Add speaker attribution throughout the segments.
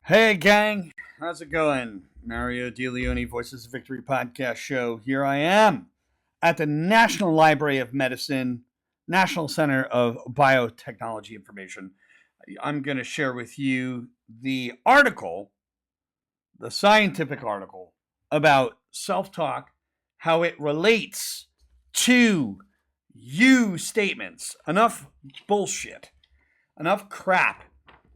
Speaker 1: Hey, gang. How's it going? Mario DeLeone, Voices of Victory podcast show. Here I am at the National Library of Medicine, National Center of Biotechnology Information. I'm going to share with you the article, the scientific article about self-talk, how it relates to you statements. Enough bullshit. Enough crap.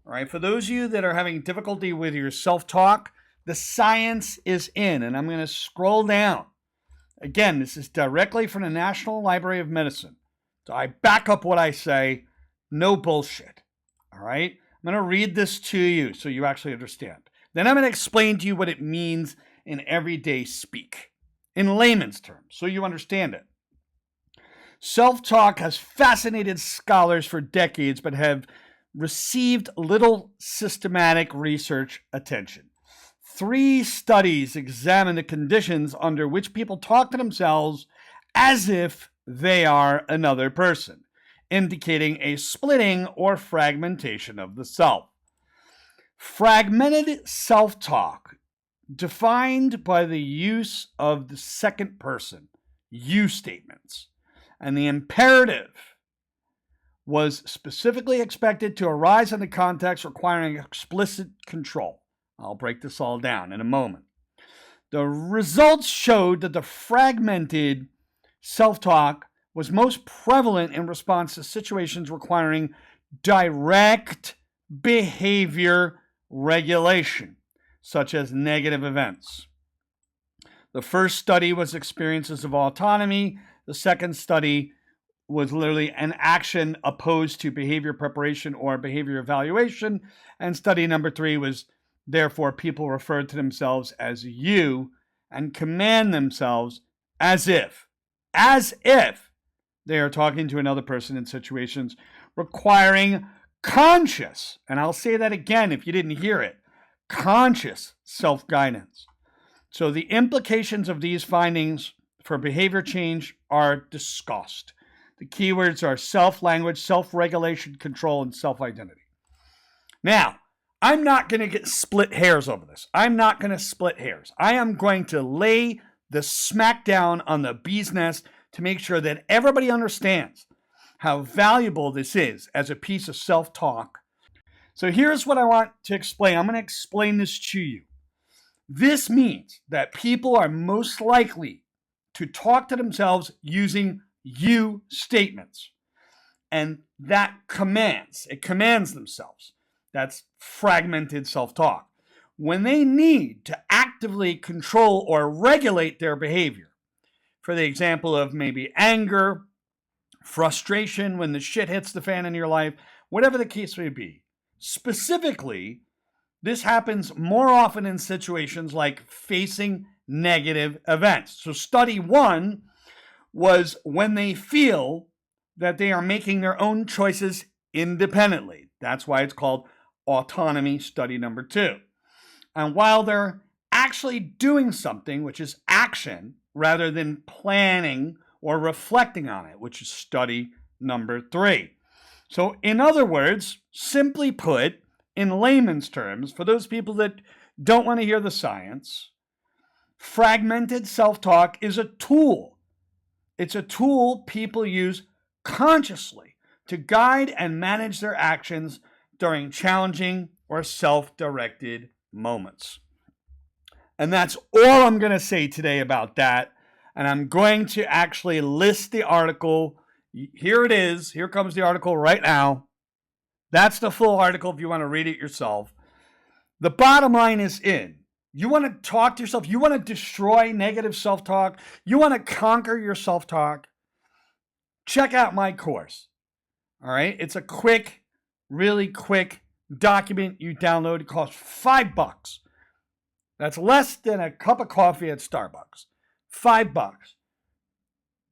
Speaker 1: All right, for those of you that are having difficulty with your self-talk, the science is in, and I'm going to scroll down. Again, this is directly from the National Library of Medicine. So I back up what I say, no bullshit. All right, I'm going to read this to you so you actually understand. Then I'm going to explain to you what it means in everyday speak, in layman's terms, so you understand it. Self-talk has fascinated scholars for decades, but have received little systematic research attention. 3 studies examine the conditions under which people talk to themselves as if they are another person, indicating a splitting or fragmentation of the self. Fragmented self-talk, defined by the use of the second person, you statements, and the imperative was specifically expected to arise in the context requiring explicit control. I'll break this all down in a moment. The results showed that the fragmented self-talk was most prevalent in response to situations requiring direct behavior regulation, such as negative events. The first study was experiences of autonomy. The second study was literally an action opposed to behavior preparation or behavior evaluation. And study number 3 was, therefore, people referred to themselves as you and command themselves as if they are talking to another person in situations requiring conscious, and I'll say that again if you didn't hear it, conscious self-guidance. So the implications of these findings for behavior change are discussed. The keywords are self-language, self-regulation, control, and self-identity. Now, I'm not going to get split hairs over this. I'm not going to split hairs. I am going to lay the smack down on the bee's nest to make sure that everybody understands how valuable this is as a piece of self-talk. So here's what I want to explain. I'm going to explain this to you. This means that people are most likely to talk to themselves using you statements. And that it commands themselves. That's fragmented self-talk. When they need to actively control or regulate their behavior, for the example of maybe anger, frustration, when the shit hits the fan in your life, whatever the case may be. Specifically, this happens more often in situations like facing negative events. So study 1 was when they feel that they are making their own choices independently. That's why it's called autonomy, study number 2. And while they're actually doing something, which is action, rather than planning or reflecting on it, which is study number 3. So in other words, simply put, in layman's terms, for those people that don't want to hear the science, fragmented self-talk is a tool. It's a tool people use consciously to guide and manage their actions during challenging or self-directed moments. And that's all I'm going to say today about that. And I'm going to actually list the article. Here it is. Here comes the article right now. That's the full article if you want to read it yourself. The bottom line is in. You want to talk to yourself. You want to destroy negative self-talk. You want to conquer your self-talk. Check out my course. All right. It's a quick, really quick document you download. It costs $5. That's less than a cup of coffee at Starbucks. $5.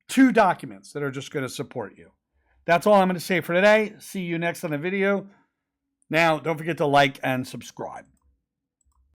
Speaker 1: 2 documents that are just going to support you. That's all I'm going to say for today. See you next on the video. Now, don't forget to like and subscribe.